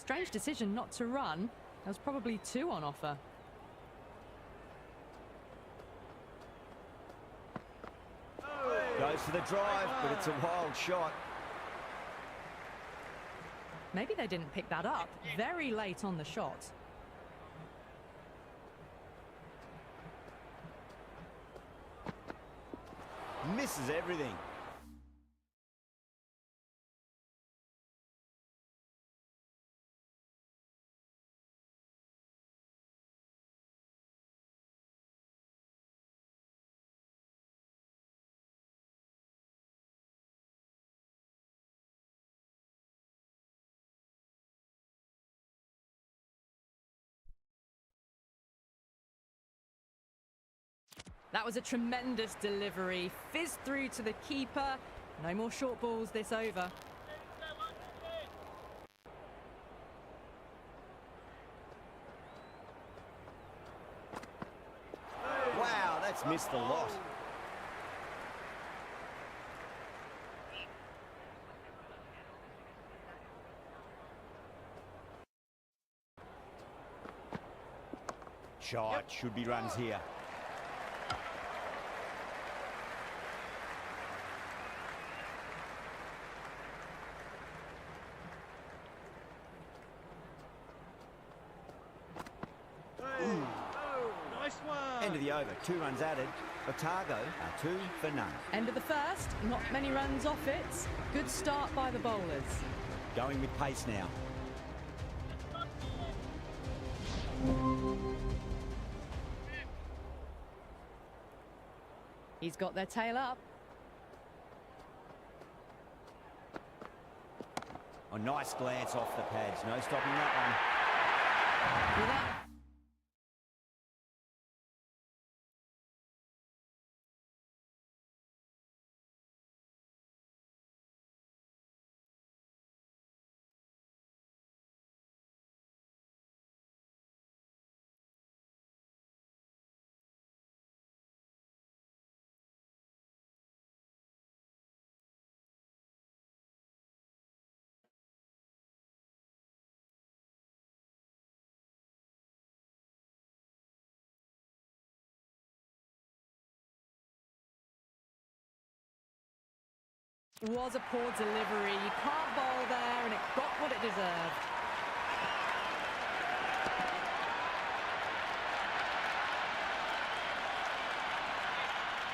Strange decision not to run. There was probably two on offer. Goes for the drive, but it's a wild shot. Maybe they didn't pick that up. Very late on the shot. Misses everything. That was a tremendous delivery. Fizzed through to the keeper. No more short balls this over. Wow, that's missed a lot. Shot, should be runs here. End of the over, 2 runs added. Otago are 2 for none. End of the first, not many runs off it. Good start by the bowlers. Going with pace now. He's got their tail up. A nice glance off the pads. No stopping that one. Without was a poor delivery. You can't bowl there, and it got what it deserved.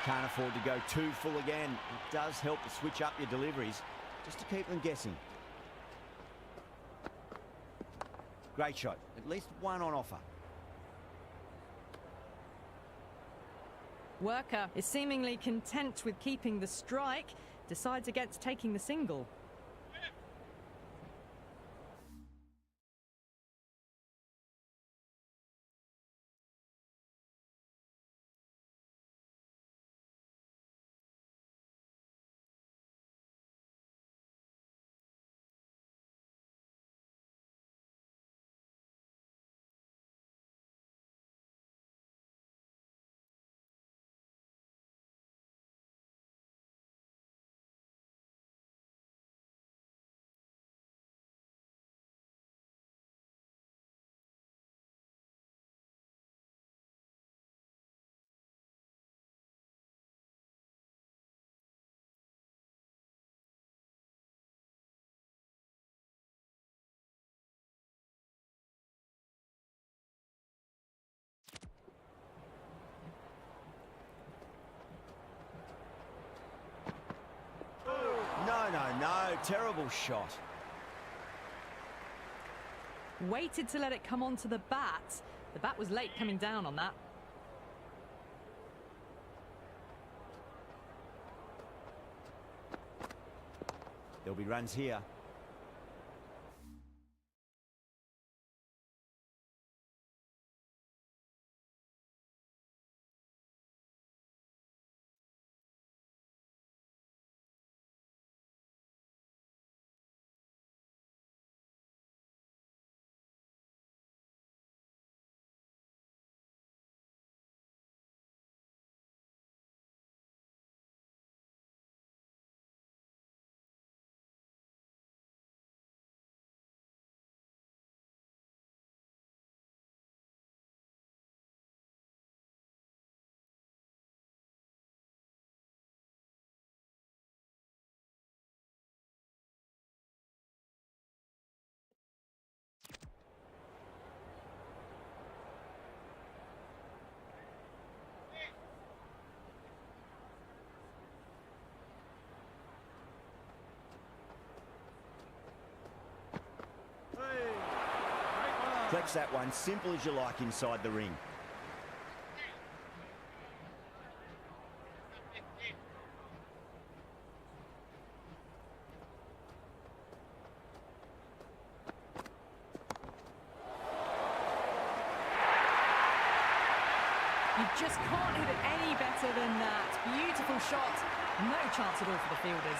Can't afford to go too full again. It does help to switch up your deliveries, just to keep them guessing. Great shot. At least one on offer. Worker is seemingly content with keeping the strike. Decides against taking the single. No, terrible shot. Waited to let it come onto the bat. The bat was late coming down on that. There'll be runs here. Deflects that one, simple as you like inside the ring. You just can't hit it any better than that. Beautiful shot. No chance at all for the fielders.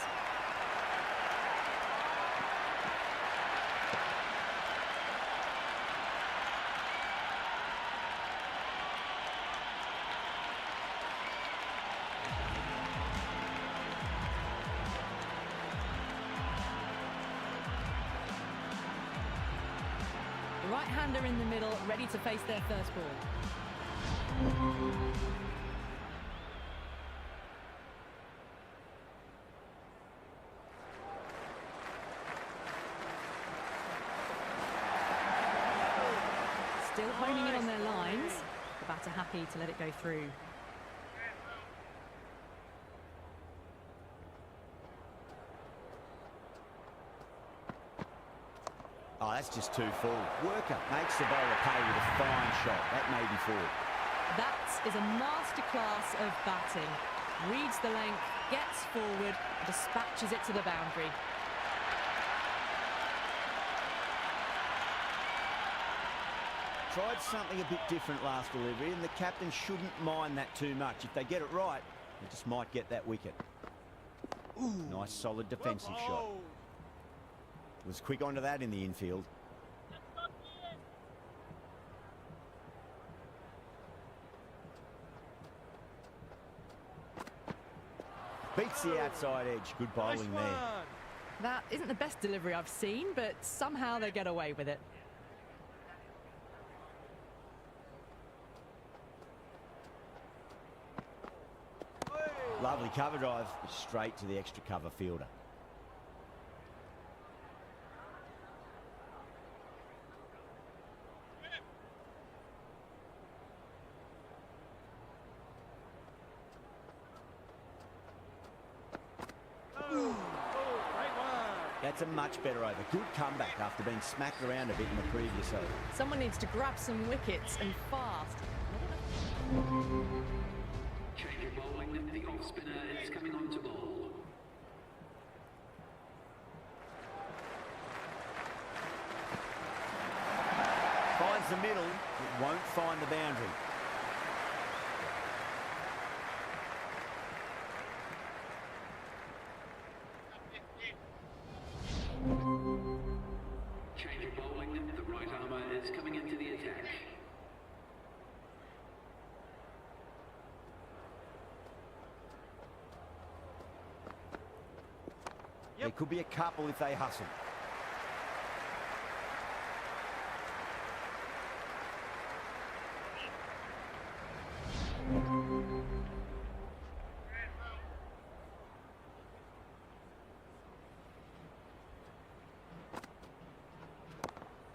The right-hander in the middle, ready to face their first ball. Still honing in on their lines. The batter happy to let it go through. Oh, that's just too full. Worker makes the bowler pay with a fine shot. That may be full. That is a masterclass of batting. Reads the length, gets forward, dispatches it to the boundary. Tried something a bit different last delivery, and the captain shouldn't mind that too much. If they get it right, they just might get that wicket. Ooh. Nice, solid defensive shot. Was quick onto that in the infield. Beats the outside edge. Good bowling there. That isn't the best delivery I've seen, but somehow they get away with it. Lovely cover drive, straight to the extra cover fielder. That's a much better over. Good comeback after being smacked around a bit in the previous over. Someone needs to grab some wickets and fast. Change of bowling, the off spinner is coming on to bowl. Finds the middle, it won't find the boundary. Change of bowling, the right armour is coming into the attack. There could be a couple if they hustle.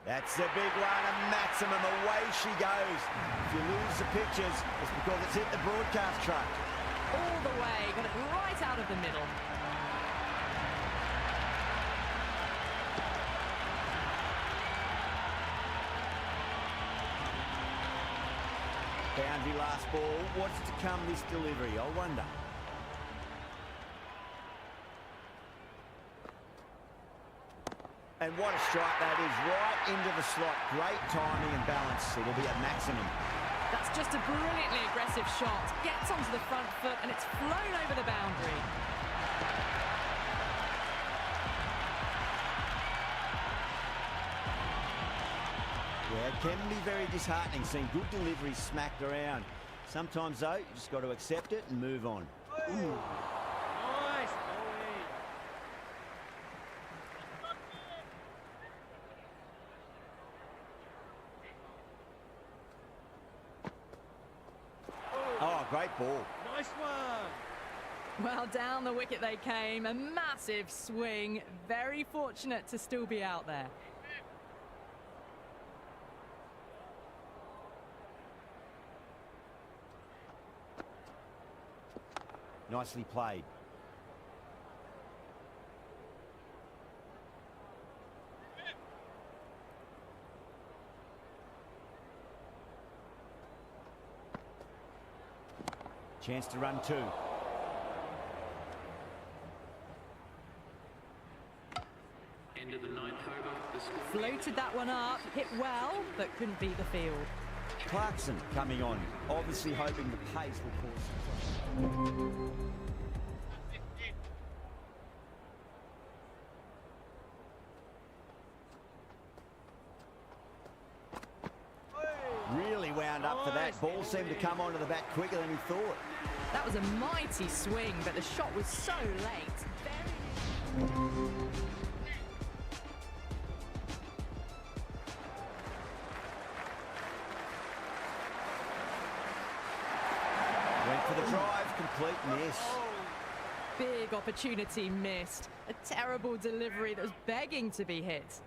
That's a big one, a maximum. Away she goes. If you lose the pictures, it's because it's hit the broadcast truck. All the way, got it right out of the middle. Boundary last ball. What's to come this delivery, I wonder. And what a strike that is, right into the slot. Great timing and balance. It'll be a maximum. That's just a brilliantly aggressive shot. Gets onto the front foot and it's flown over the boundary. Yeah, it can be very disheartening seeing good deliveries smacked around. Sometimes, though, you just got to accept it and move on. Ooh. Nice. Oh, great ball. Nice one. Well, down the wicket they came. A massive swing. Very fortunate to still be out there. Nicely played. Chance to run two. End of the ninth over. The score. Floated that one up, hit well, but couldn't beat the field. Clarkson coming on, obviously hoping the pace will cause some trouble. Really wound up for that. Ball seemed to come onto the bat quicker than he thought. That was a mighty swing, but the shot was so late. Went for the drive, complete miss. Big opportunity missed. A terrible delivery that was begging to be hit.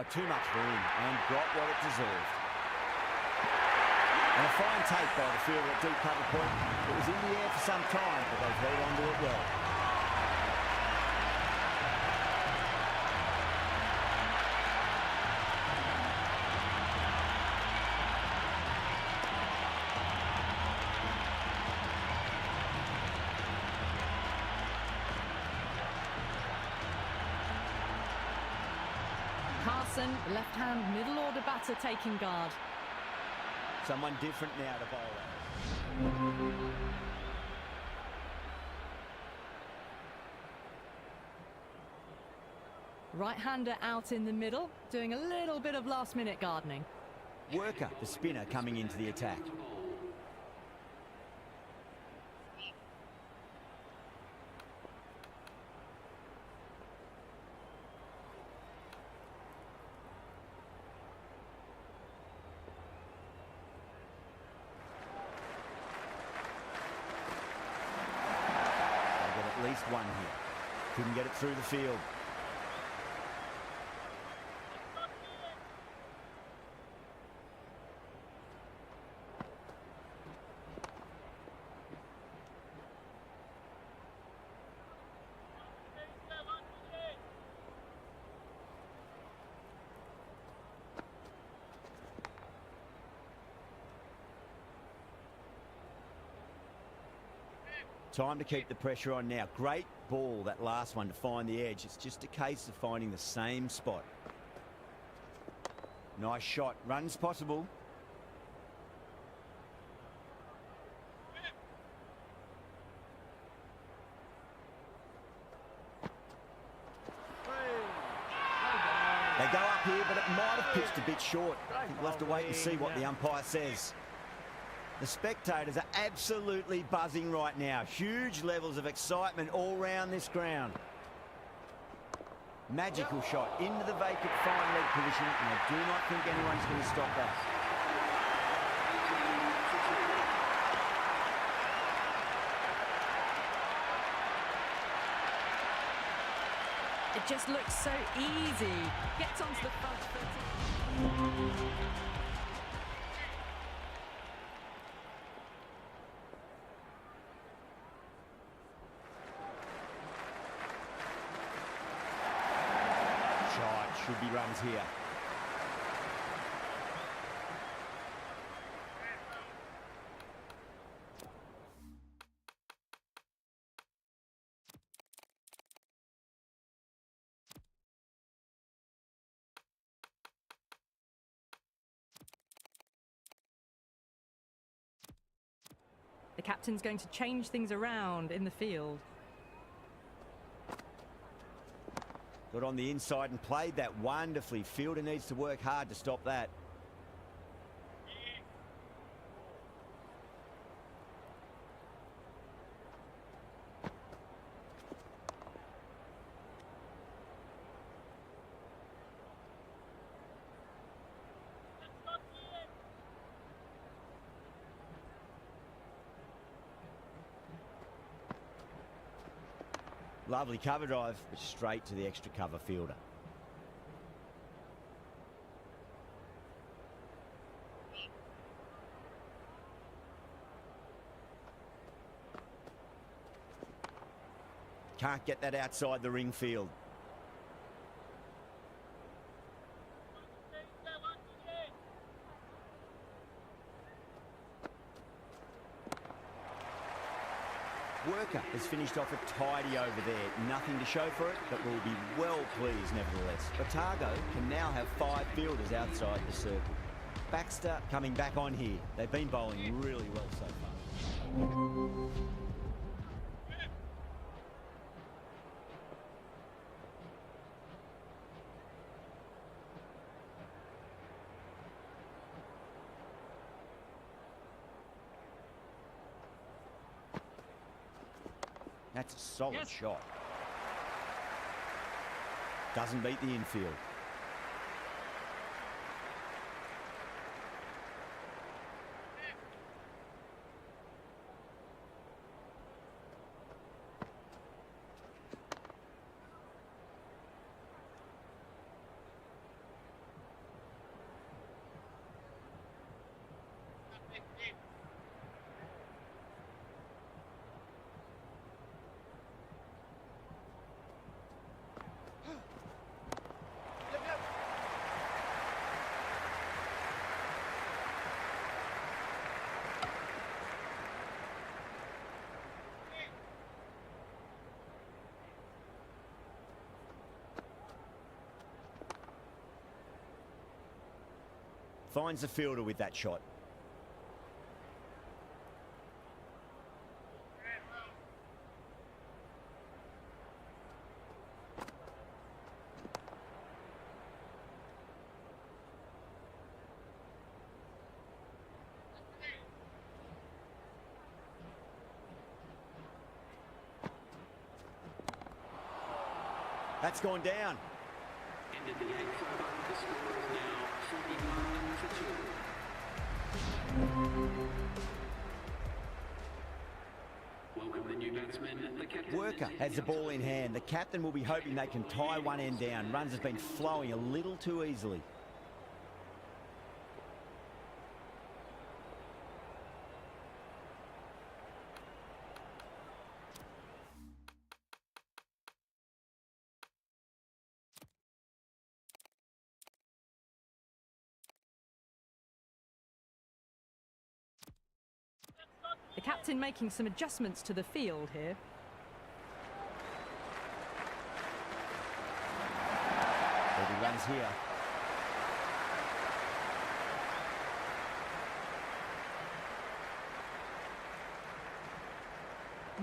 Too much room and got what it deserved. And a fine take by the fielder at deep cover point. It was in the air for some time, but they've held on to it well. Carson, left-hand middle order batter taking guard. Someone different now to bowl at. Right-hander out in the middle, doing a little bit of last-minute gardening. Worker, the spinner, coming into the attack. At least one here. Couldn't get it through the field. Time to keep the pressure on now. Great ball, that last one, to find the edge. It's just a case of finding the same spot. Nice shot. Runs possible. They go up here, but it might have pitched a bit short. I think we'll have to wait and see what the umpire says. The spectators are absolutely buzzing right now. Huge levels of excitement all round this ground. Magical shot into the vacant fine leg position, and I do not think anyone's going to stop that. It just looks so easy. Gets onto the front foot. Should be runs here. The captain's going to change things around in the field. Got on the inside and played that wonderfully. Fielder needs to work hard to stop that. Lovely cover drive, but straight to the extra cover fielder. Can't get that outside the ring field. Worker has finished off a tidy over there. Nothing to show for it, but will be well pleased nevertheless. Otago can now have 5 fielders outside the circle. Baxter coming back on here. They've been bowling really well so far. That's a solid shot. Doesn't beat the infield. Finds the fielder with that shot. That's gone down. Ended the 8th over. The score is now 41 for 2. Welcome the new batsman, the captain. Worker has the ball in hand. The captain will be hoping they can tie one end down. Runs have been flowing a little too easily. The captain making some adjustments to the field here. He runs here.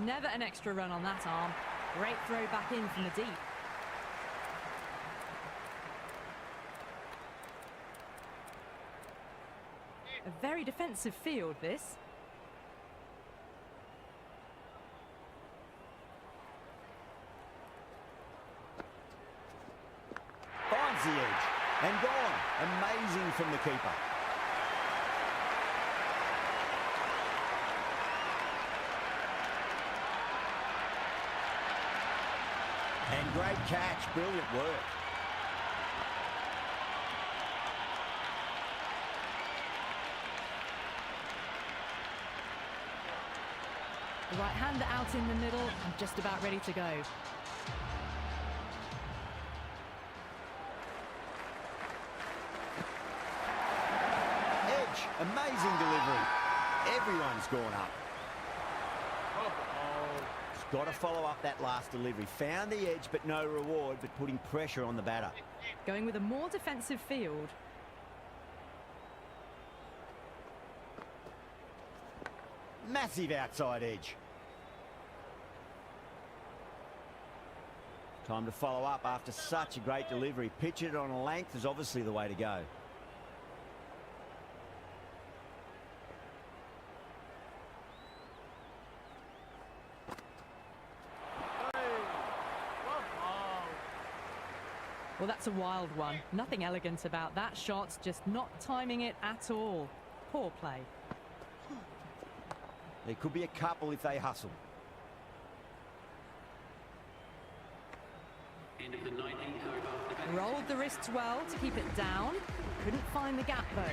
Never an extra run on that arm. Great throw back in from the deep. A very defensive field, this. Finds the edge and gone. Amazing from the keeper. And great catch, brilliant work. The right-hander out in the middle and just about ready to go. Edge, amazing delivery. Everyone's gone up. He's got to follow up that last delivery. Found the edge, but no reward, but putting pressure on the batter. Going with a more defensive field. Massive outside edge. Time to follow up after such a great delivery. Pitch it on a length is obviously the way to go. Well, that's a wild one. Nothing elegant about that shot, just not timing it at all. Poor play. There could be a couple if they hustle. End of the 19th over. Rolled the wrists well to keep it down. Couldn't find the gap though.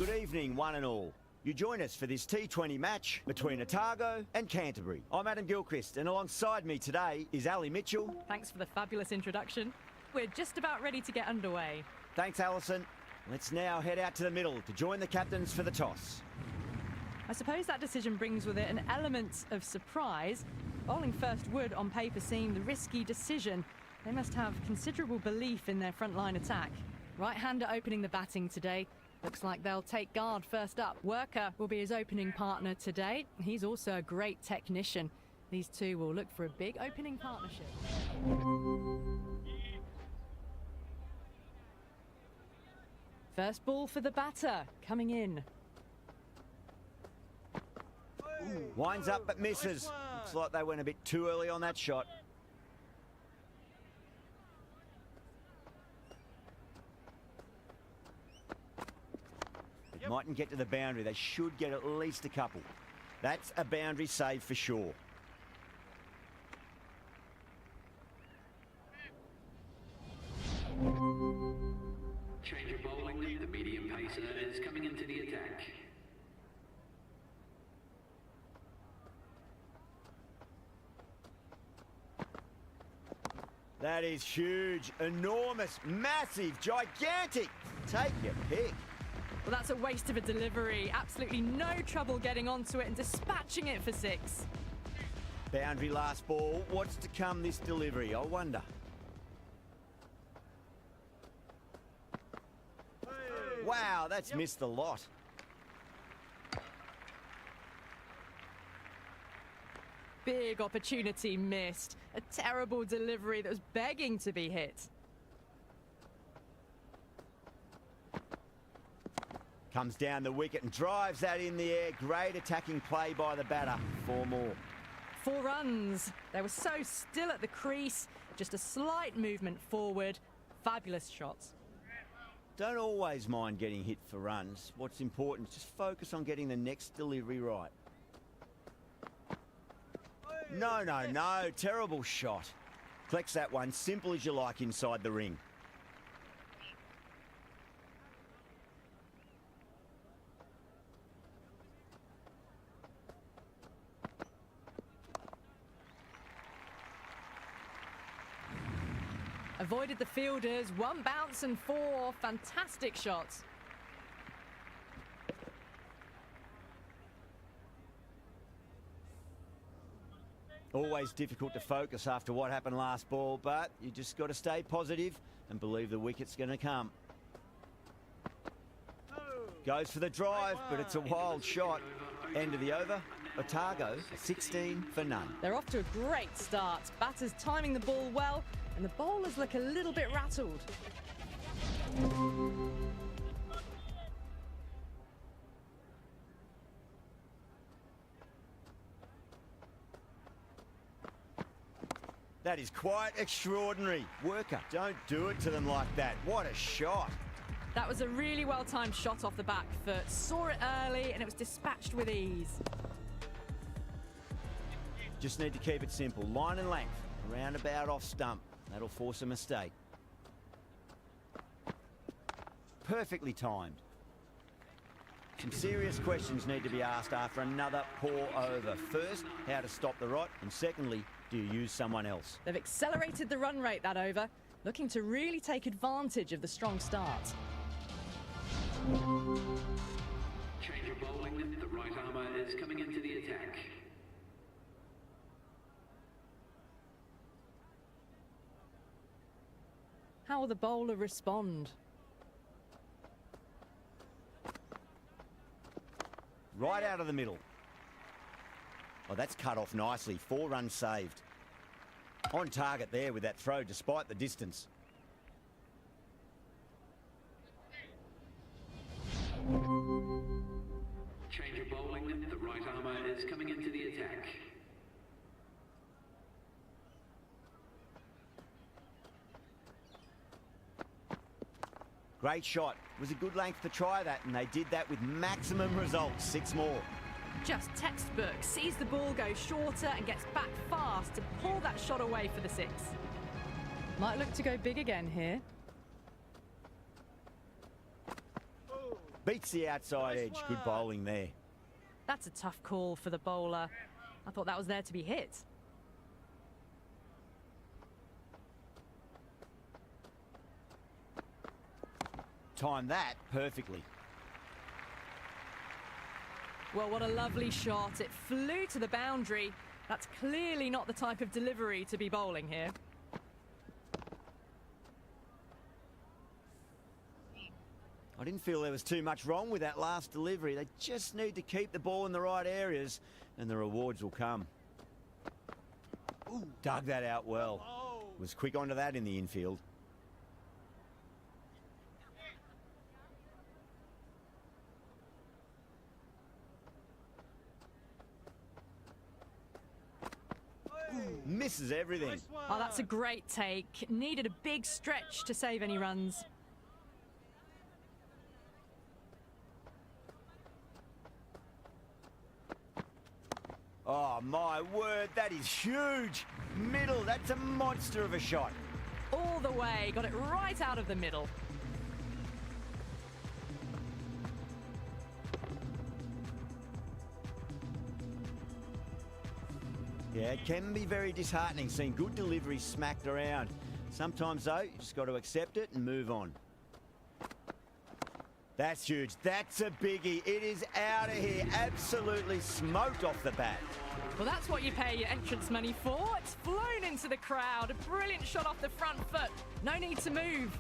Good evening, one and all. You join us for this T20 match between Otago and Canterbury. I'm Adam Gilchrist, and alongside me today is Ali Mitchell. Thanks for the fabulous introduction. We're just about ready to get underway. Thanks, Alison. Let's now head out to the middle to join the captains for the toss. I suppose that decision brings with it an element of surprise. Bowling first would, on paper, seem the risky decision. They must have considerable belief in their frontline attack. Right-hander opening the batting today. Looks like they'll take guard first up. Worker will be his opening partner today. He's also a great technician. These two will look for a big opening partnership. First ball for the batter, coming in. Winds up but misses. Looks like they went a bit too early on that shot. It mightn't get to the boundary. They should get at least a couple. That's a boundary save for sure. Change of bowling. The medium pacer is coming into the attack. That is huge, enormous, massive, gigantic. Take your pick. Well, that's a waste of a delivery. Absolutely no trouble getting onto it and dispatching it for six. Boundary last ball. What's to come this delivery, I wonder? Wow, that's missed the lot. Big opportunity missed. A terrible delivery that was begging to be hit. Comes down the wicket and drives that in the air. Great attacking play by the batter. 4 more. 4 runs. They were so still at the crease. Just a slight movement forward. Fabulous shots. Don't always mind getting hit for runs. What's important is just focus on getting the next delivery right. No, no, no. Terrible shot. Collects that one simple as you like inside the ring. Avoided the fielders. 1 bounce and 4. Fantastic shots. Always difficult to focus after what happened last ball, but you just got to stay positive and believe the wicket's going to come. Goes for the drive, but it's a wild shot. End of the over. Otago, 16 for none. They're off to a great start. Batters timing the ball well, and the bowlers look a little bit rattled. That is quite extraordinary. Worker, don't do it to them like that. What a shot. That was a really well-timed shot off the back foot. Saw it early, and it was dispatched with ease. Just need to keep it simple. Line and length. Roundabout off stump. That'll force a mistake. Perfectly timed. Some serious questions need to be asked after another poor over. First, how to stop the rot, and secondly, do you use someone else? They've accelerated the run rate that over, looking to really take advantage of the strong start. Change of bowling. The right armour is coming into the attack. How will the bowler respond? Right out of the middle. Oh, that's cut off nicely. 4 runs saved. On target there with that throw, despite the distance. Change of bowling. The right armour is coming into the attack. Great shot. It was a good length to try that, and they did that with maximum results. 6 more. Just textbook. Sees the ball go shorter and gets back fast to pull that shot away for the 6. Might look to go big again here. Beats the outside Nice edge. Good one. bowling there. That's a tough call for the bowler. I thought that was there to be hit. Timed that perfectly. Well, what a lovely shot. It flew to the boundary. That's clearly not the type of delivery to be bowling here. I didn't feel there was too much wrong with that last delivery. They just need to keep the ball in the right areas and the rewards will come. Ooh, dug that out well. Oh. Was quick onto that in the infield. Misses everything. Nice one. Oh, that's a great take. Needed a big stretch to save any runs. Oh, my word, that is huge. Middle, that's a monster of a shot. All the way, got it right out of the middle. Yeah, it can be very disheartening seeing good deliveries smacked around. Sometimes, though, you just got to accept it and move on. That's huge. That's a biggie. It is out of here. Absolutely smoked off the bat. Well, that's what you pay your entrance money for. It's flown into the crowd. A brilliant shot off the front foot. No need to move.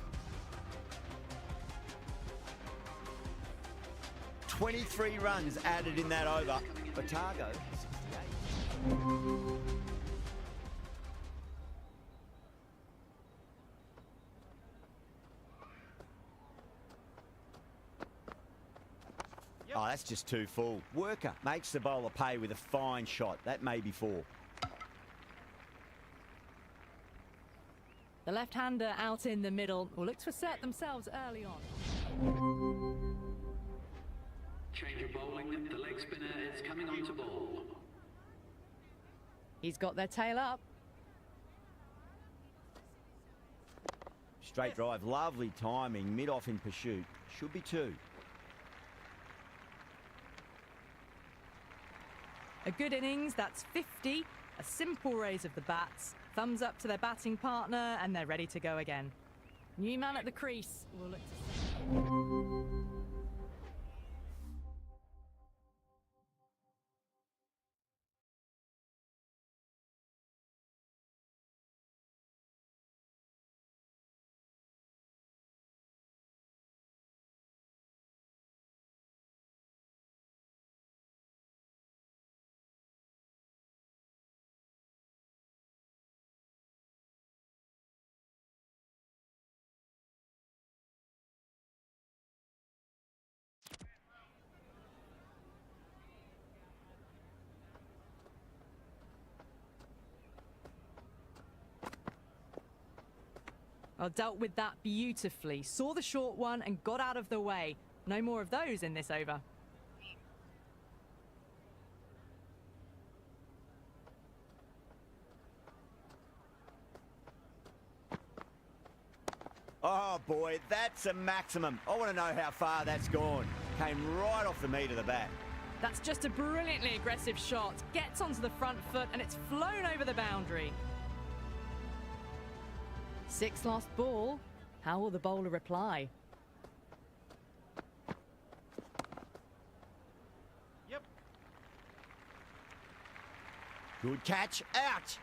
23 runs added in that over. Otago, 68. Oh, that's just too full. Worker makes the bowler pay with a fine shot. That may be four. The left-hander out in the middle will look to assert themselves early on. Change of bowling. The leg spinner is coming on to bowl. He's got their tail up. Straight drive, lovely timing. Mid-off in pursuit. Should be two. A good innings, that's 50. A simple raise of the bats. Thumbs up to their batting partner, and they're ready to go again. New man at the crease will look to... Well, dealt with that beautifully. Saw the short one and got out of the way. No more of those in this over. Oh, boy, that's a maximum. I want to know how far that's gone. Came right off the meat of the bat. That's just a brilliantly aggressive shot. Gets onto the front foot and it's flown over the boundary. Sixth last ball. How will the bowler reply? Yep. Good catch. Out.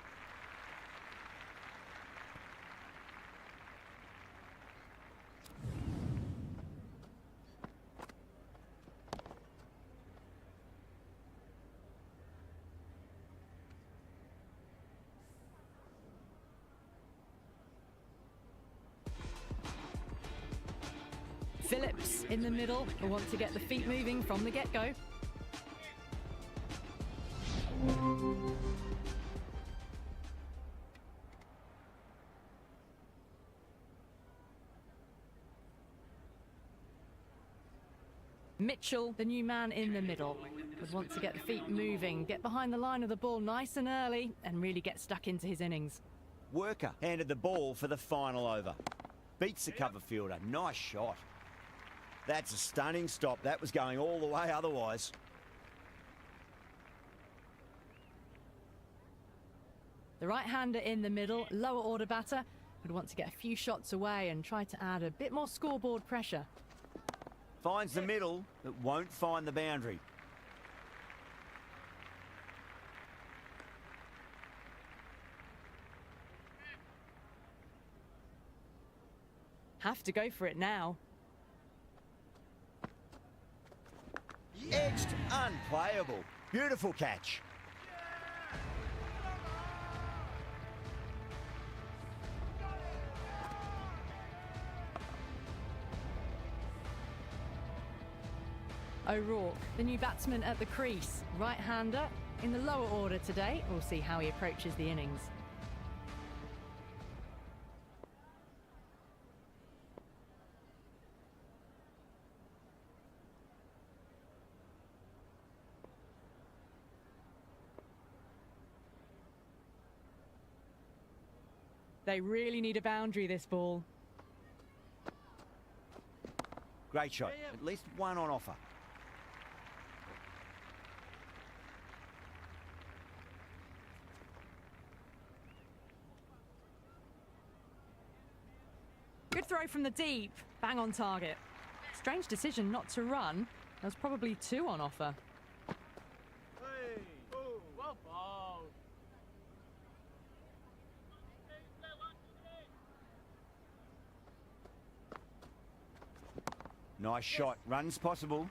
Phillips in the middle will want to get the feet moving from the get-go. Mitchell, the new man in the middle, would want to get the feet moving, get behind the line of the ball nice and early, and really get stuck into his innings. Worker handed the ball for the final over. Beats the cover fielder. Nice shot. That's a stunning stop. That was going all the way otherwise. The right-hander in the middle, lower order batter, would want to get a few shots away and try to add a bit more scoreboard pressure. Finds the middle, but won't find the boundary. Have to go for it now. Edged, unplayable. Beautiful catch. O'Rourke, the new batsman at the crease. Right-hander in the lower order today. We'll see how he approaches the innings. They really need a boundary, this ball. Great shot. At least one on offer. Good throw from the deep. Bang on target. Strange decision not to run. There was probably two on offer. Hey. Oh, well bowled. Nice shot. Runs possible.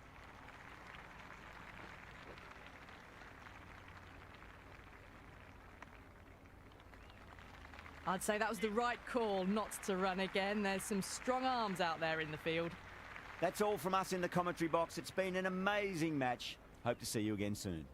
I'd say that was the right call not to run again. There's some strong arms out there in the field. That's all from us in the commentary box. It's been an amazing match. Hope to see you again soon.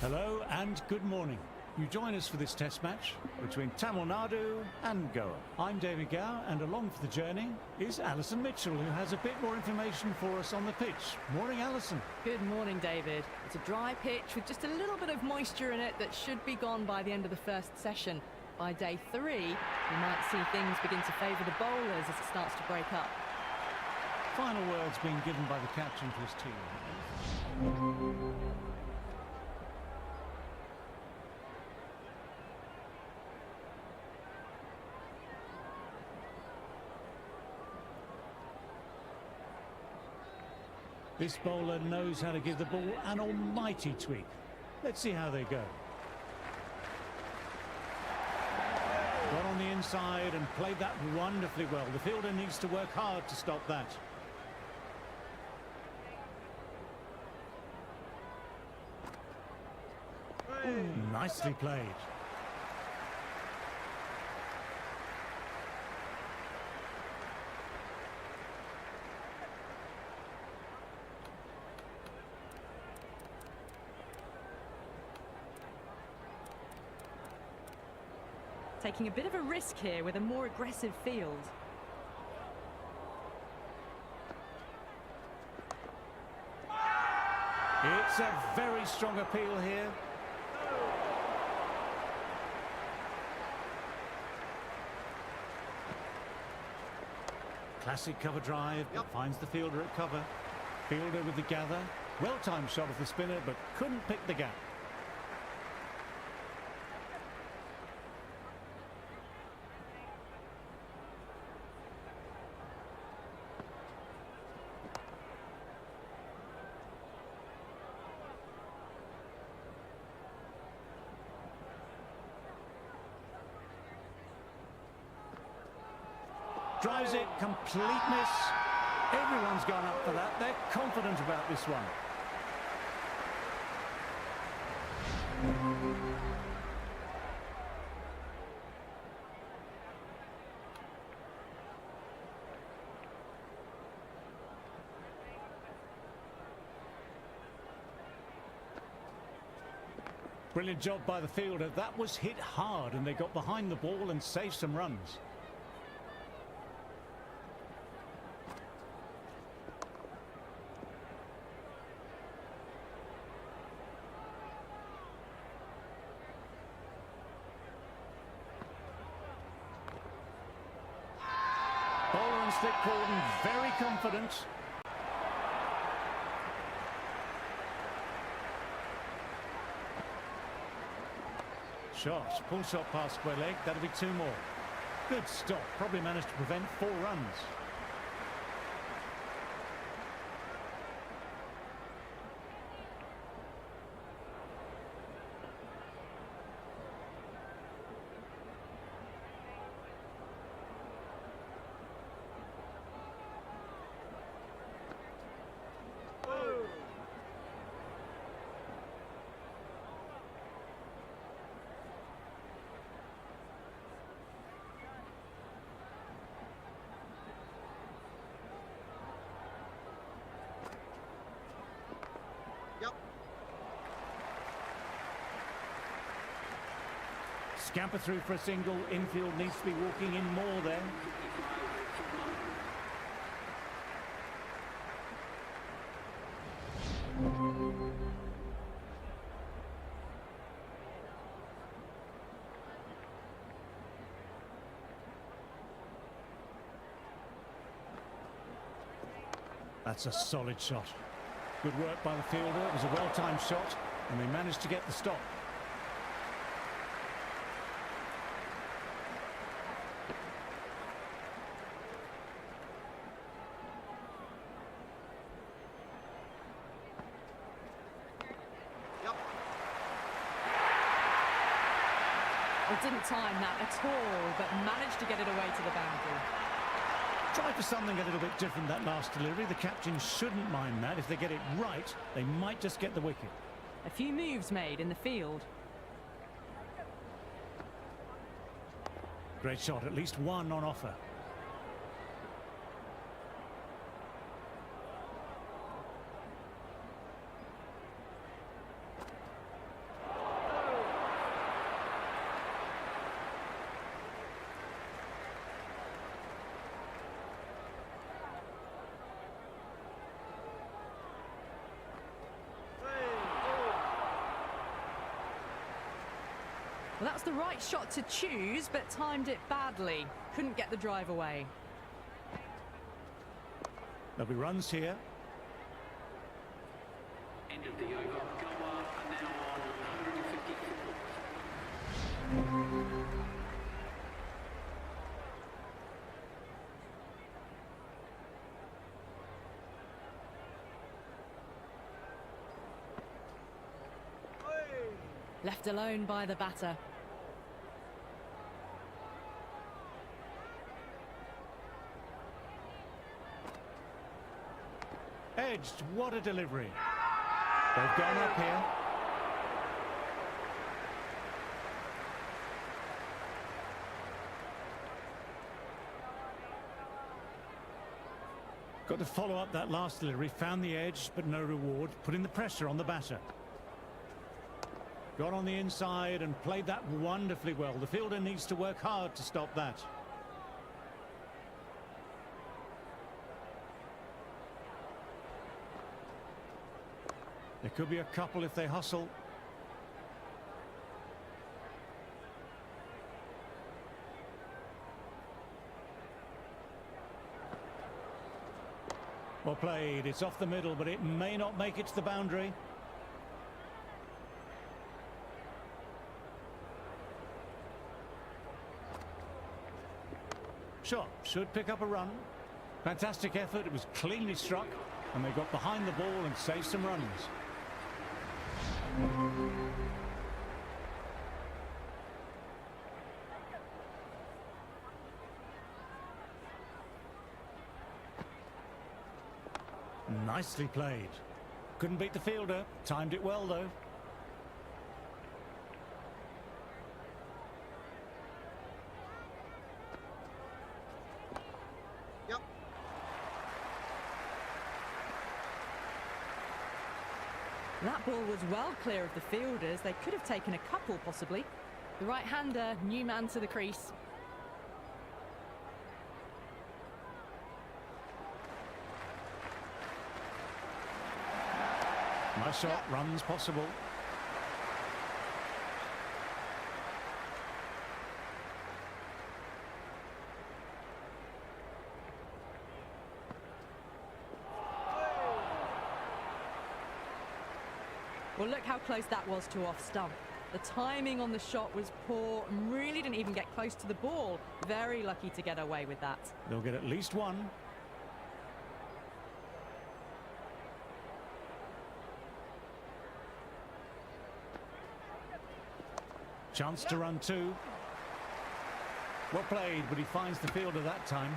Hello and good morning. You join us for this test match between Tamil Nadu and Goa. I'm David Gow, and along for the journey is Alison Mitchell, who has a bit more information for us on the pitch. Morning, Alison. Good morning, David. It's a dry pitch with just a little bit of moisture in it that should be gone by the end of the first session. By day 3, we might see things begin to favour the bowlers as it starts to break up. Final words being given by the captain to his team. This bowler knows how to give the ball an almighty tweak. Let's see how they go. Got on the inside and played that wonderfully well. The fielder needs to work hard to stop that. Ooh, nicely played. Taking a bit of a risk here with a more aggressive field. It's a very strong appeal here. Classic cover drive, but finds the fielder at cover. Fielder with the gather. Well-timed shot of the spinner, but couldn't pick the gap. Drives it, complete miss. Everyone's gone up for that. They're confident about this one. Brilliant job by the fielder. That was hit hard and they got behind the ball and saved some runs. Bowler and slip cordon, very confident. Shot, pull shot past square leg, that'll be 2 more. Good stop, probably managed to prevent 4 runs. Scamper through for a single. Infield needs to be walking in more there. That's a solid shot. Good work by the fielder. It was a well-timed shot and they managed to get the stop. Well, didn't time that at all, but managed to get it away to the boundary. Try for something a little bit different that last delivery. The captain shouldn't mind that. If they get it right, they might just get the wicket. A few moves made in the field. Great shot, at least one on offer. Well, that's the right shot to choose, but timed it badly. Couldn't get the drive away. There'll be runs here. End of the over. Goa are now on 154. Left alone by the batter. Edged, what a delivery. They've gone up here. Got to follow up that last delivery, found the edge, but no reward, putting the pressure on the batter. Got on the inside and played that wonderfully well. The fielder needs to work hard to stop that. There could be a couple if they hustle. Well played. It's off the middle, but it may not make it to the boundary. Shot should pick up a run. Fantastic effort. It was cleanly struck, and they got behind the ball and saved some runs. Nicely played. Couldn't beat the fielder. Timed it well, though. That ball was well clear of the fielders. They could have taken a couple, possibly. The right-hander, new man to the crease. Nice shot, runs possible. Well, look how close that was to off stump. The timing on the shot was poor and really didn't even get close to the ball. Very lucky to get away with that. They'll get at least one. Chance to run two. Well played, but he finds the fielder that time.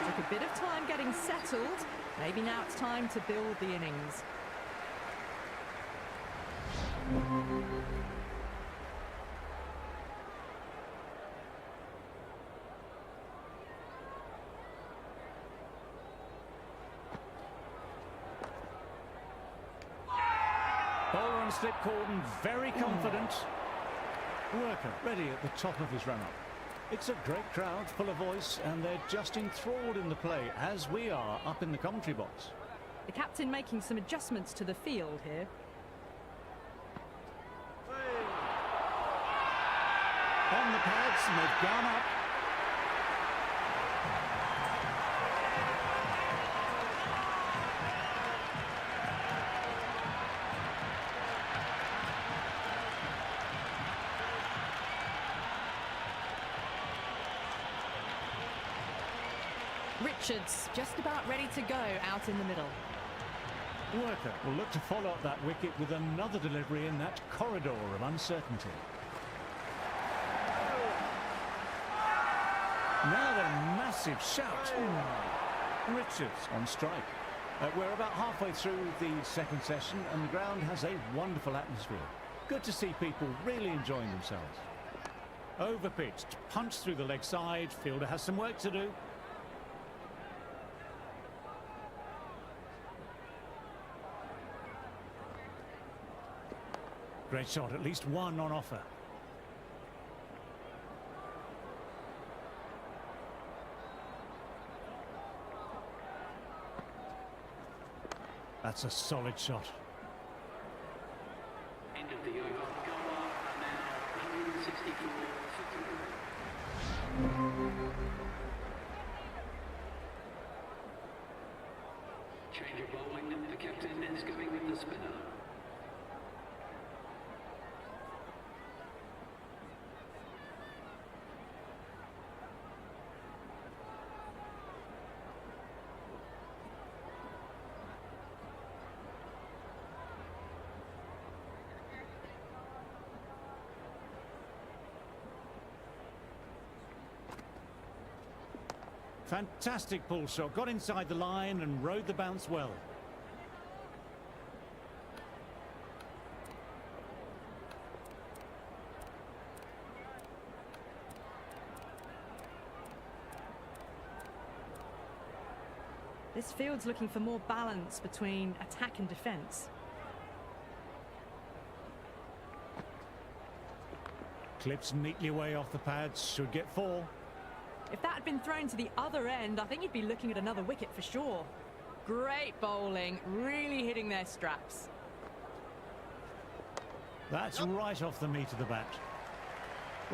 Took a bit of time getting settled. Maybe now it's time to build the innings. Bowler on slip cordon, very confident. Worker ready at the top of his run-up. It's a great crowd, full of voice, and they're just enthralled in the play, as we are up in the commentary box. The captain making some adjustments to the field here. On the pads, and they've gone up. Richards just about ready to go out in the middle. Worker will look to follow up that wicket with another delivery in that corridor of uncertainty. Now the massive shout. Richards on strike. We're about halfway through the second session and the ground has a wonderful atmosphere. Good to see people really enjoying themselves. Overpitched, punched through the leg side. Fielder has some work to do. Great shot, at least one on offer. That's a solid shot. End of the over. Goa are now 164. Change of bowling. The captain is going with the spinner. Fantastic pull shot, got inside the line and rode the bounce well. This field's looking for more balance between attack and defence. Clips neatly away off the pads, should get four. If that had been thrown to the other end, I think you'd be looking at another wicket for sure. Great bowling, really hitting their straps. That's right off the meat of the bat.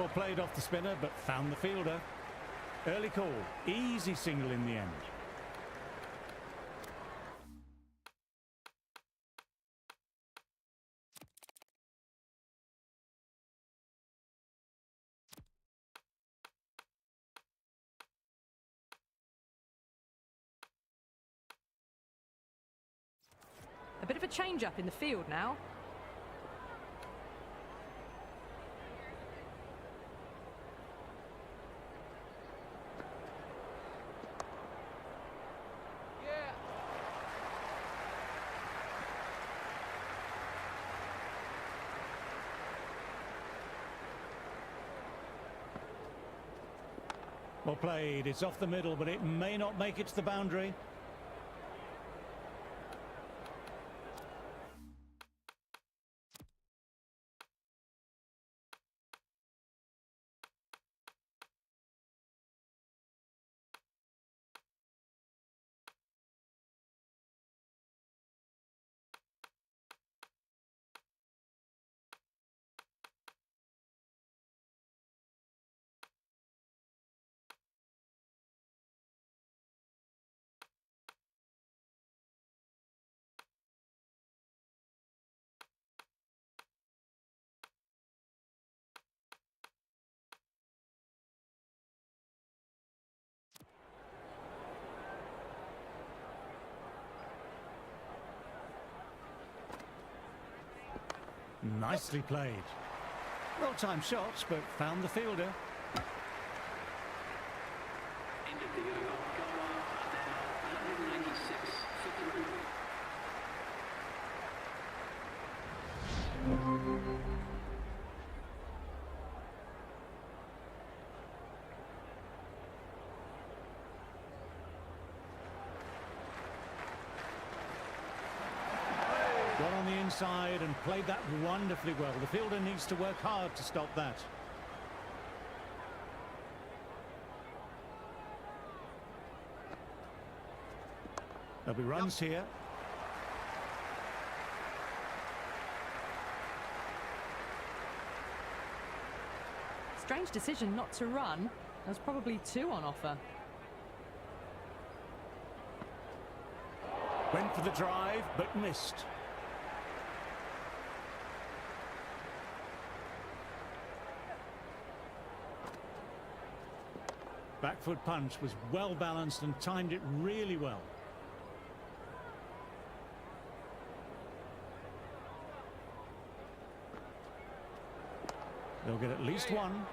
Well played off the spinner, but found the fielder. Early call. Easy single in the end. A bit of a change-up in the field now. Well played. It's off the middle, but it may not make it to the boundary. Nicely played. Well-timed shots, but found the fielder. End of the over. Goal now 186 for 3. Got on the inside and played that wonderfully well. The fielder needs to work hard to stop that. There'll be runs here. Strange decision not to run. There was probably 2 on offer. Went for the drive, but missed. Back foot punch was well balanced and timed it really well. They'll get at least one.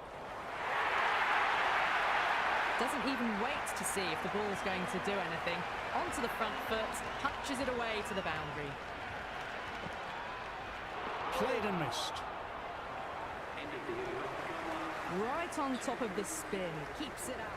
Doesn't even wait to see if the ball's going to do anything. Onto the front foot, punches it away to the boundary. Played and missed. End of the over. Right on top of the spin, keeps it out.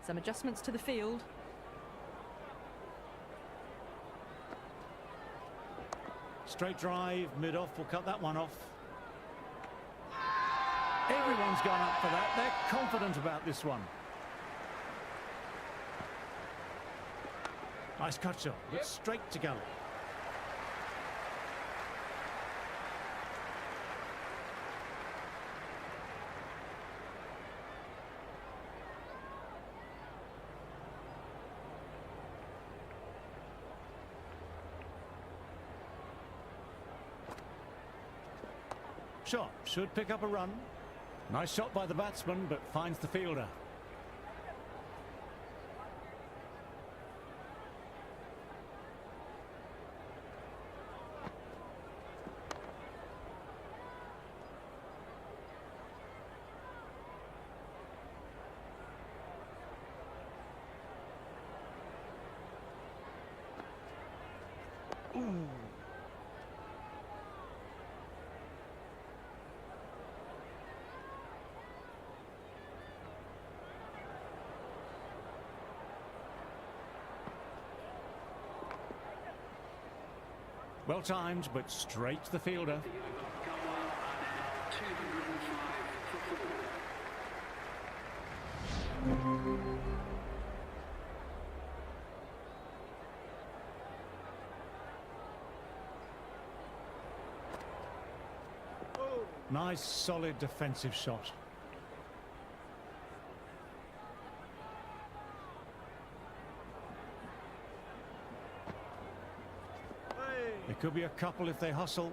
Some adjustments to the field. Straight drive, mid-off, will cut that one off. Everyone's gone up for that. They're confident about this one. Nice cut shot, but straight to gully. Shot should pick up a run. Nice shot by the batsman, but finds the fielder. Well timed, but straight to the fielder. The over. Goal are now 205 for 4. Nice, solid defensive shot. There could be a couple if they hustle.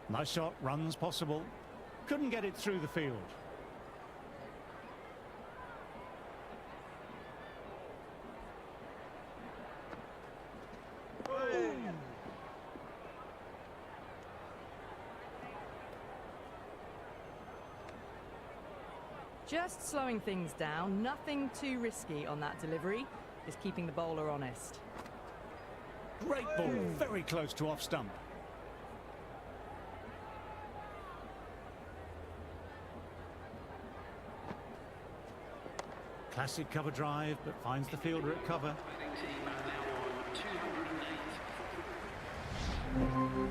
Nice shot, runs possible. Couldn't get it through the field. Just slowing things down, nothing too risky on that delivery, just keeping the bowler honest. Great ball, very close to off stump. Classic cover drive, but finds the fielder at cover. Batting team are now on 208 for 4.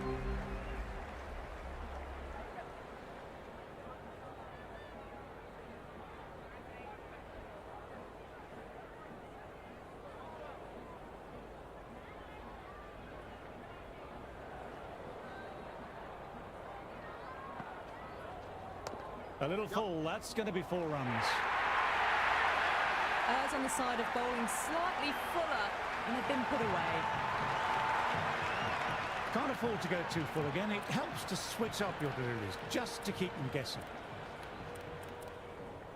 A little full, that's going to be 4 runs. Errs on the side of bowling slightly fuller, and they've been put away. Can't afford to go too full again. It helps to switch up your deliveries, just to keep them guessing.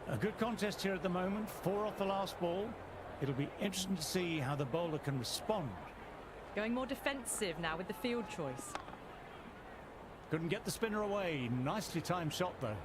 A good contest here at the moment, 4 off the last ball. It'll be interesting to see how the bowler can respond. Going more defensive now with the field choice. Couldn't get the spinner away. Nicely timed shot though.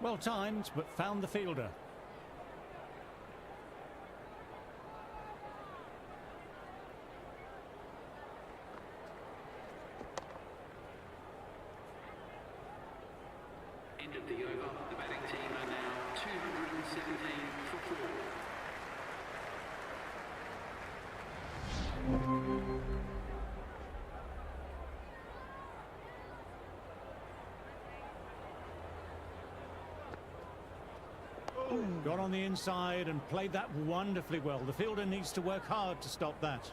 Well timed, but found the fielder. End of the over. The batting team are now 217 for 4. Got on the inside and played that wonderfully well. The fielder needs to work hard to stop that.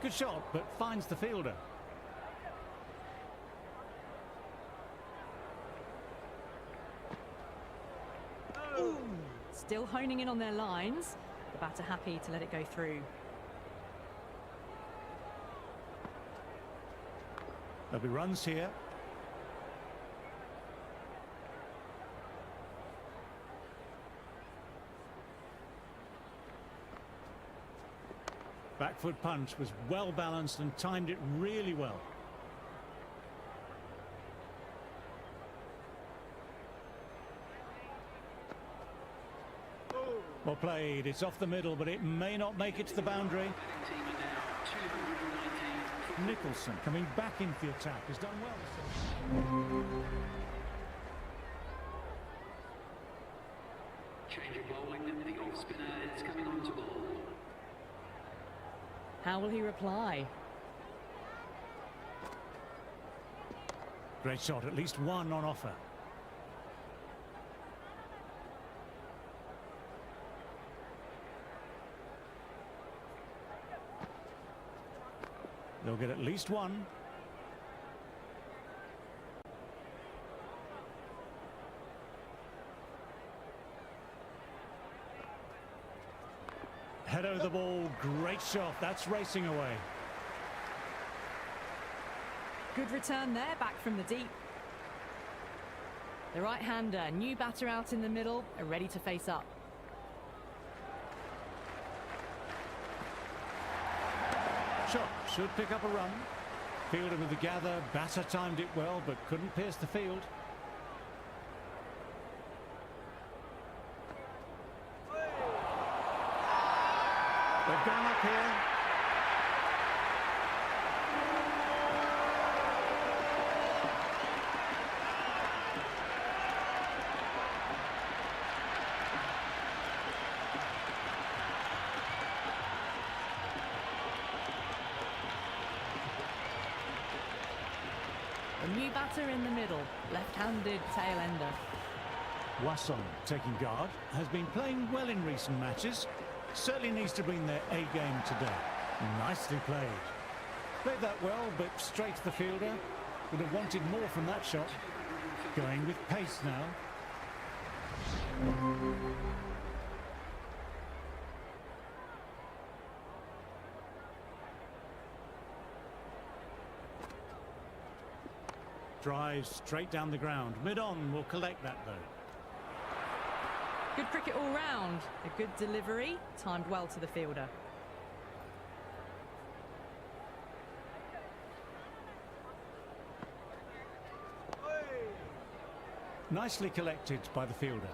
Good shot, but finds the fielder. Still honing in on their lines. The batter happy to let it go through. There'll be runs here. Back foot punch was well balanced and timed it really well. Well played, it's off the middle, but it may not make it to the boundary. Batting team are now 219 for 4. Nicholson coming back into the attack has done well. Change of bowling. The off spinner is coming on to bowl. How will he reply? Great shot, at least one on offer. They'll get at least one. Head over the ball, great shot, that's racing away. Good return there, back from the deep. The right-hander, new batter out in the middle, are ready to face up. Shot should pick up a run. Fielder with the gather, batter timed it well but couldn't pierce the field. They've gone up here. A new batter in the middle, left-handed tail ender. Wasson, taking guard, has been playing well in recent matches. Certainly needs to bring their A game today. Nicely played. Played that well, but straight to the fielder. Would have wanted more from that shot. Going with pace now. Drives straight down the ground. Mid-on will collect that though. Good cricket all round. A good delivery, timed well to the fielder. Nicely collected by the fielder.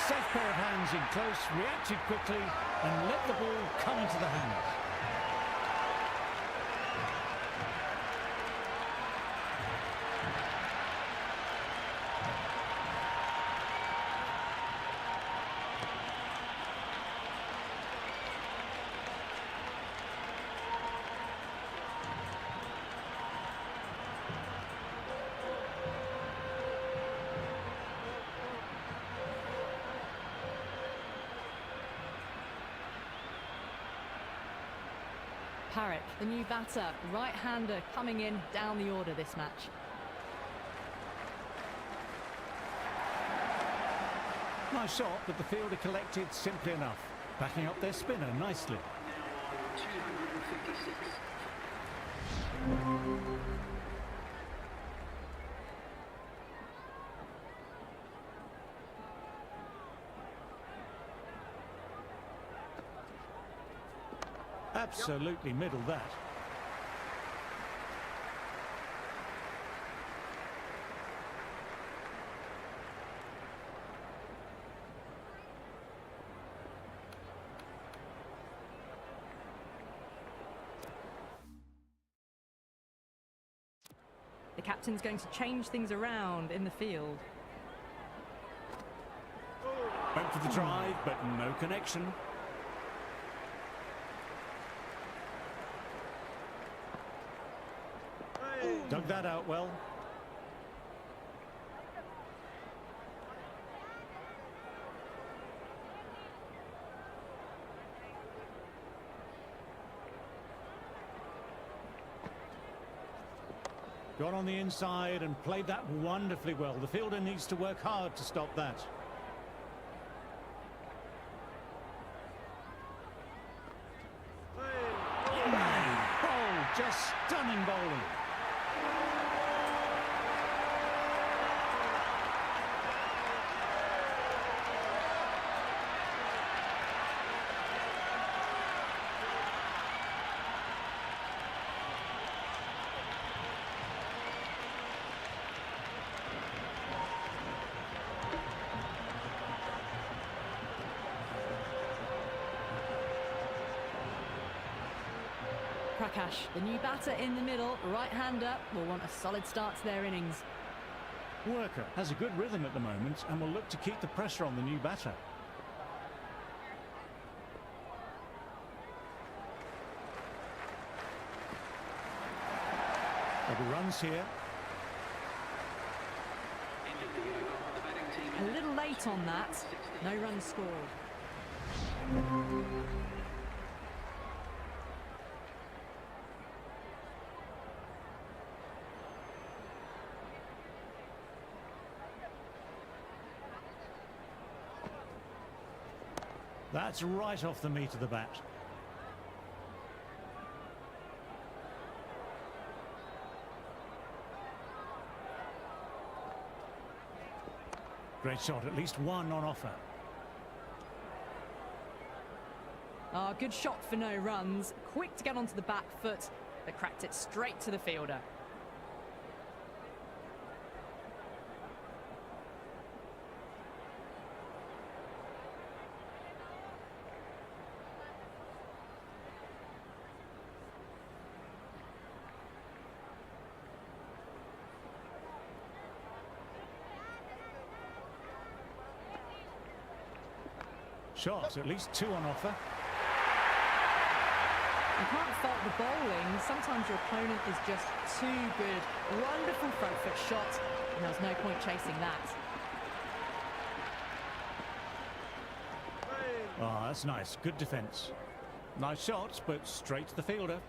Safe pair of hands in close, reacted quickly and let the ball come into the hands. Parrott, the new batter, right-hander coming in down the order this match. Nice shot, but the fielder collected simply enough, backing up their spinner nicely. Now on 256. Absolutely middle that. The captain's going to change things around in the field. Went for the drive, but no connection. Dug that out well. Got on the inside and played that wonderfully well. The fielder needs to work hard to stop that. Oh, just stunning bowling. Prakash, the new batter in the middle, right-hander, will want a solid start to their innings. Worker has a good rhythm at the moment and will look to keep the pressure on the new batter. There'll be runs here. End of the over. The batting team A little late on that. No runs scored. That's right off the meat of the bat. Great shot, at least one on offer. Ah, good shot for no runs. Quick to get onto the back foot, but cracked it straight to the fielder. Shots, at least two on offer. You can't fault the bowling. Sometimes your opponent is just too good. Wonderful front foot shot, and there was no point chasing that. Oh, that's nice. Good defence. Nice shots, but straight to the fielder.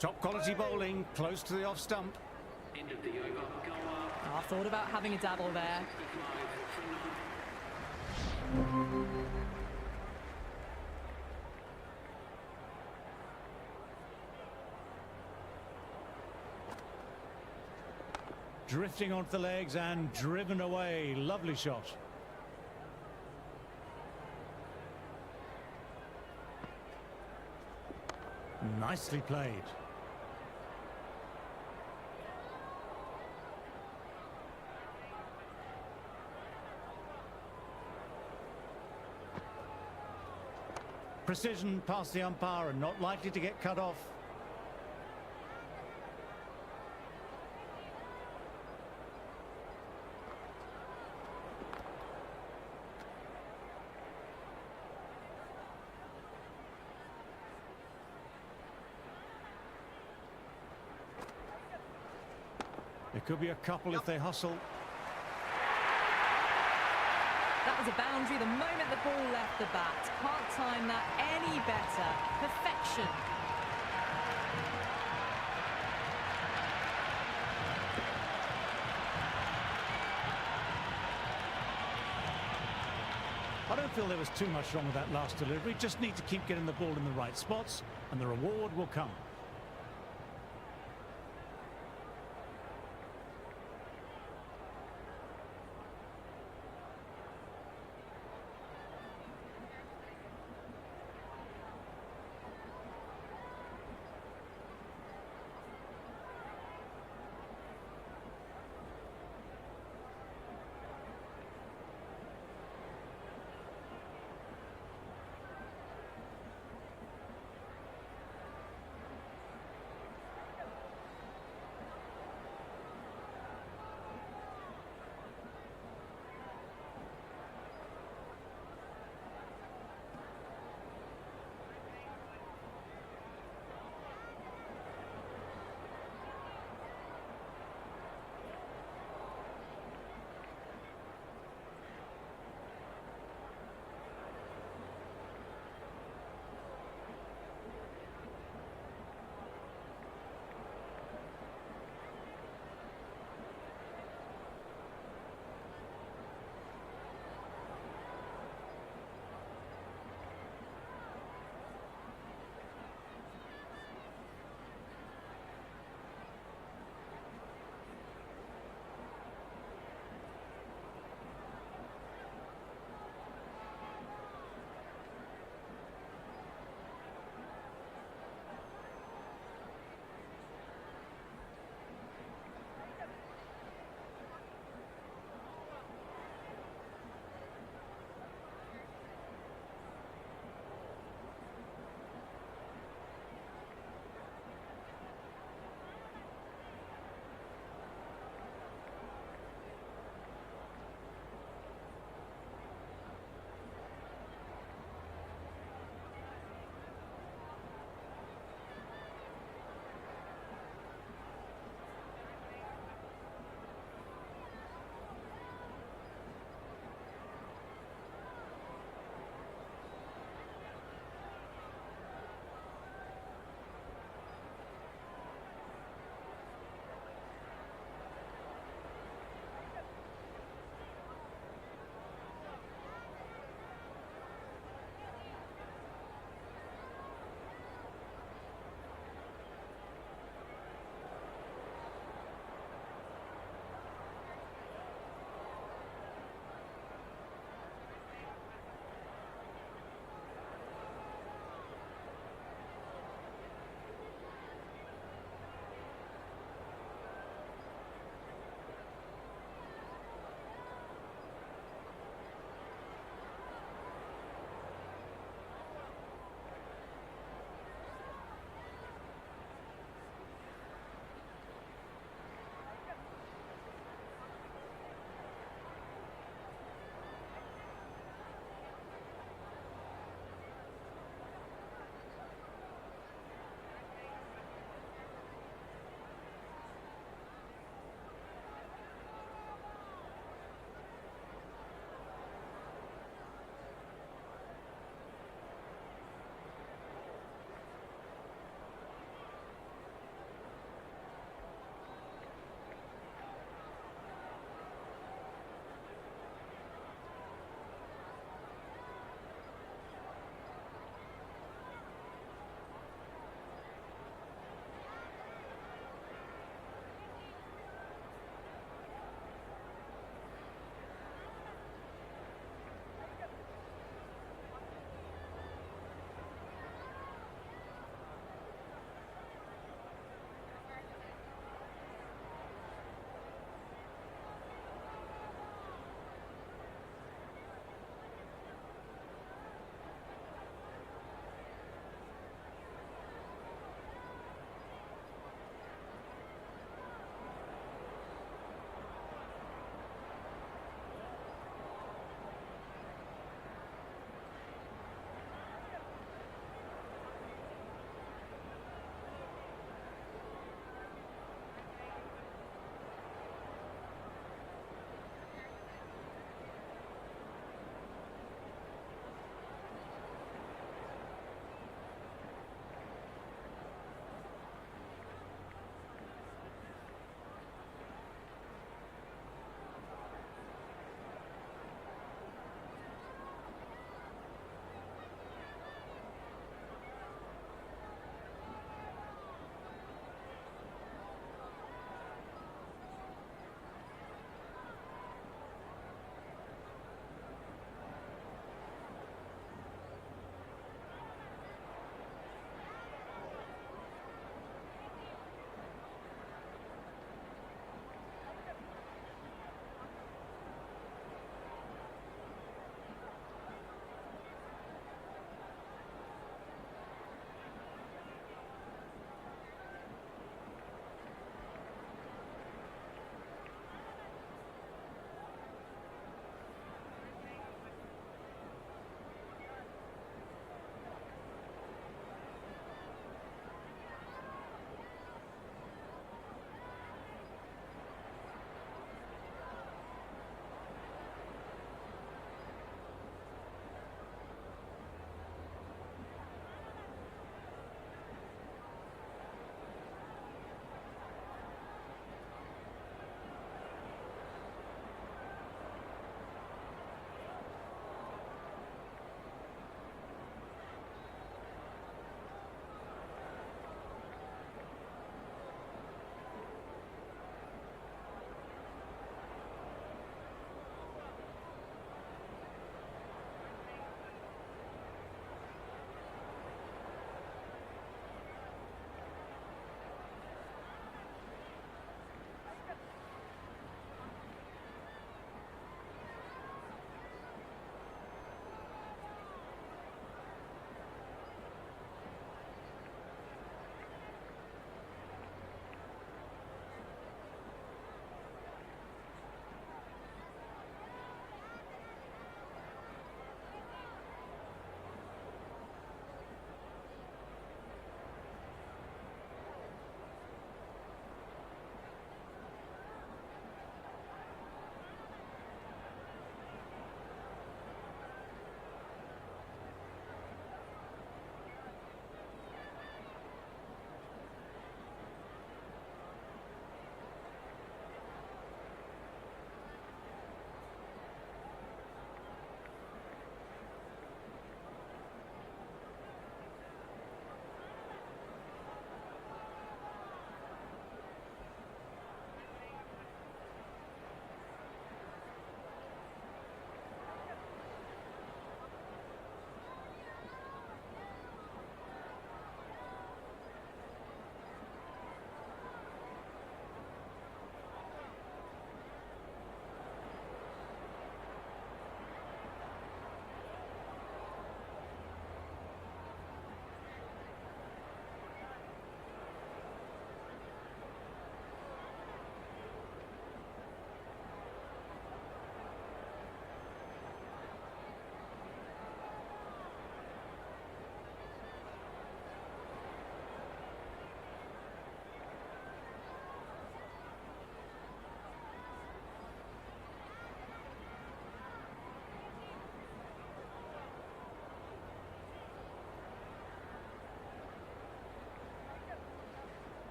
Top quality bowling, close to the off stump. End of the over. Go up. I thought about having a dabble there. 65 for 9. Drifting onto the legs and driven away. Lovely shot. Nicely played. Precision past the umpire and not likely to get cut off. There could be a couple if they hustle. That was a boundary the moment the ball left the bat. Can't time that any better. Perfection. I don't feel there was too much wrong with that last delivery. Just need to keep getting the ball in the right spots and the reward will come.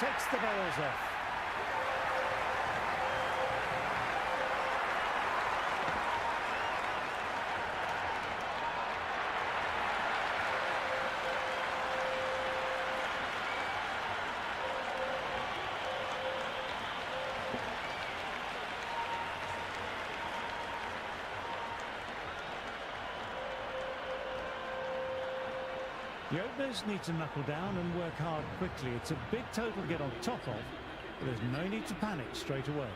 takes the barrels off. The openers need to knuckle down and work hard quickly. It's a big total to get on top of, but there's no need to panic straight away.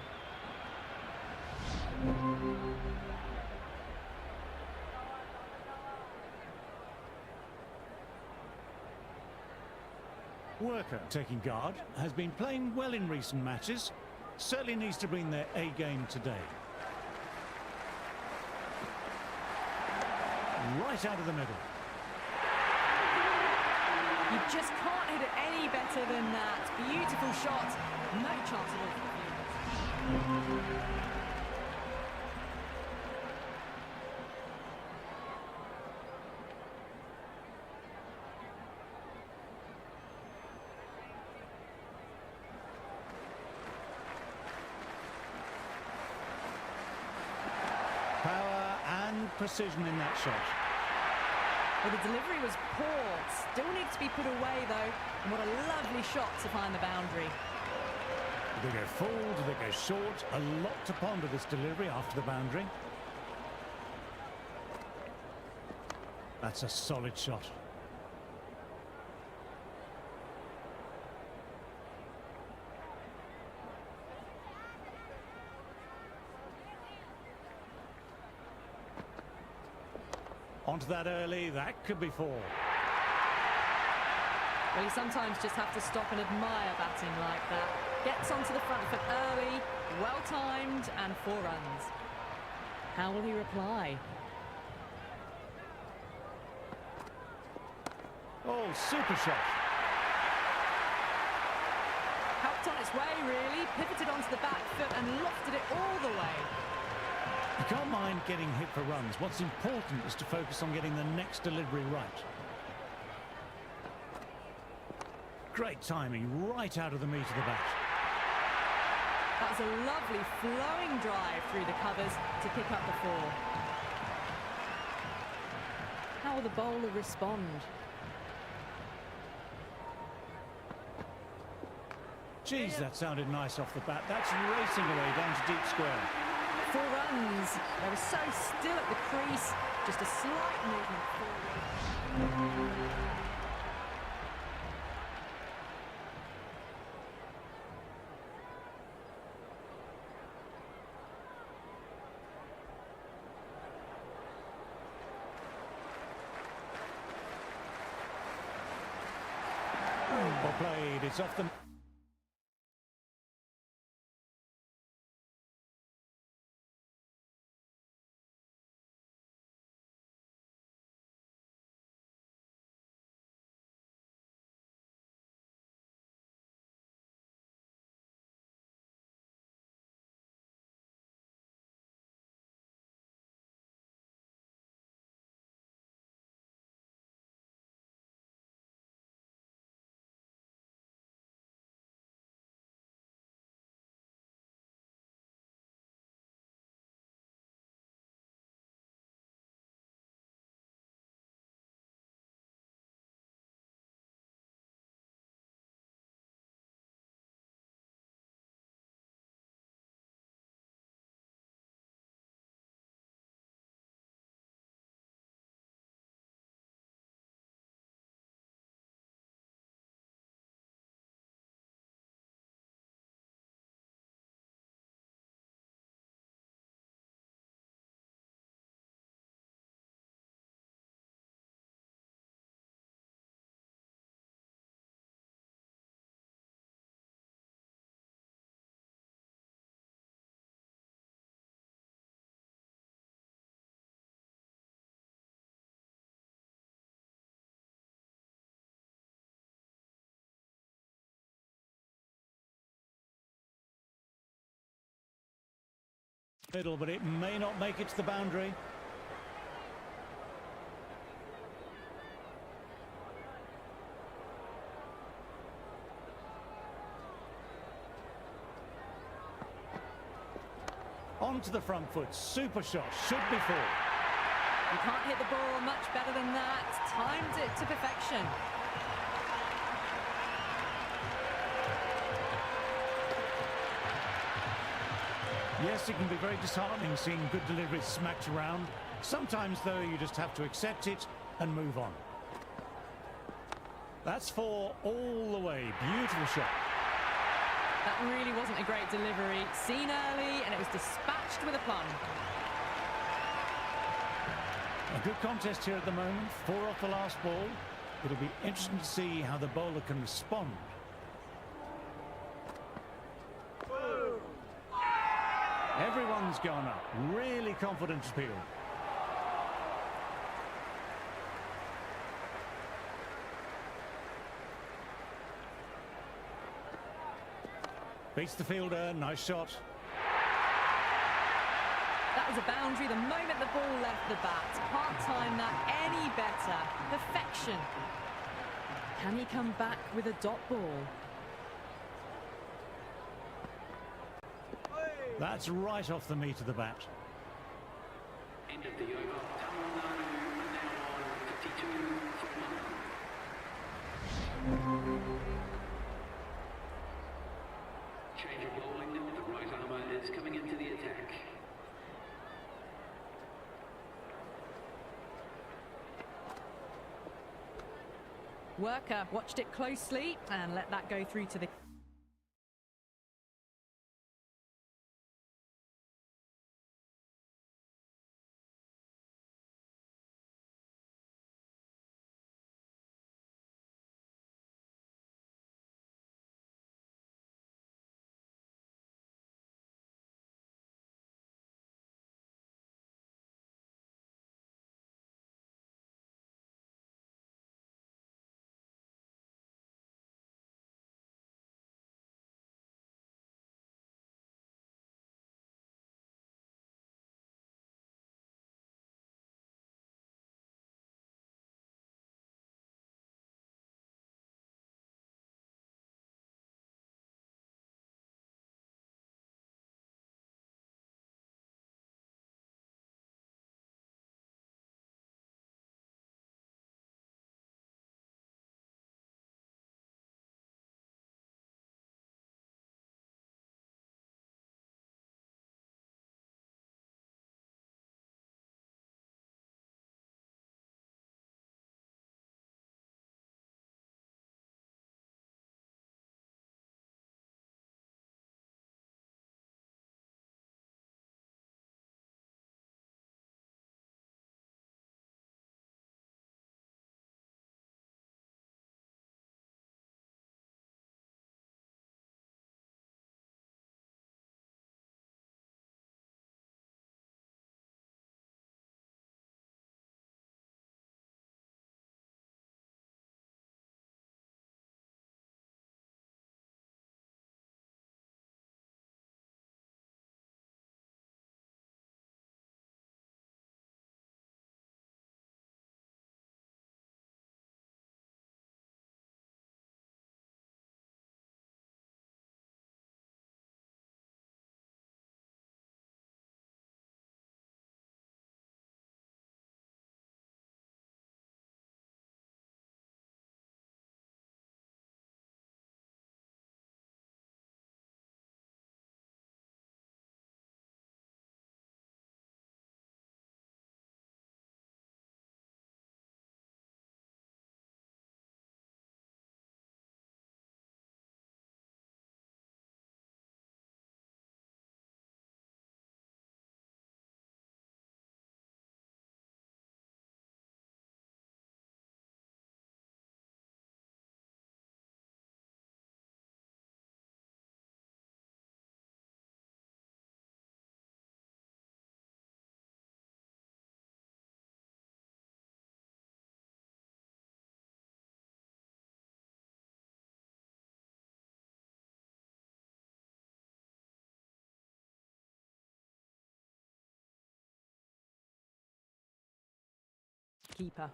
Worker, taking guard, has been playing well in recent matches. Certainly needs to bring their A game today. Right out of the middle. You just can't hit it any better than that. Beautiful shot. No chance at all. Power and precision in that shot. Well, the delivery was poor. Still needs to be put away, though. And what a lovely shot to find the boundary. Do they go full? Do they go short? A lot to ponder this delivery after the boundary. That's a solid shot. Onto that early, that could be four. Well, you sometimes just have to stop and admire batting like that. Gets onto the front foot early, well-timed, and 4 runs. How will he reply? Oh, super shot. Helped on its way, really. Pivoted onto the back foot and lofted it all the way. You can't mind getting hit for runs. What's important is to focus on getting the next delivery right. Great timing, right out of the meat of the bat. That was a lovely flowing drive through the covers to pick up the 4. How will the bowler respond? Geez, that sounded nice off the bat. That's racing away down to deep square. 4 runs. They were so still at the crease. Just a slight movement forward. Well played. It's off the... middle, but it may not make it to the boundary. onto the front foot. Super shot, should be four. You can't hit the ball much better than that. Timed it to perfection. Yes, it can be very disheartening seeing good deliveries smacked around. Sometimes, though, you just have to accept it and move on. That's four all the way. Beautiful shot. That really wasn't a great delivery. Seen early, and it was dispatched with a plum. A good contest here at the moment. Four off the last ball. It'll be interesting to see how the bowler can respond. Everyone's gone up. Really confident appeal. Beats the fielder. Nice shot. That was a boundary the moment the ball left the bat. Can't time that any better. Perfection. Can he come back with a dot ball? That's right off the meat of the bat. End of the over. Tamil Nadu now on 52 for 1. Change of bowling. The right armour is coming into the attack. Worker watched it closely and let that go through to the... keeper.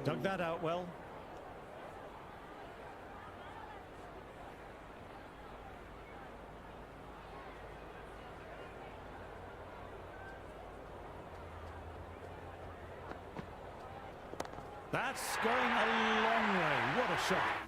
Dug that out well. That's going a long way. What a shot.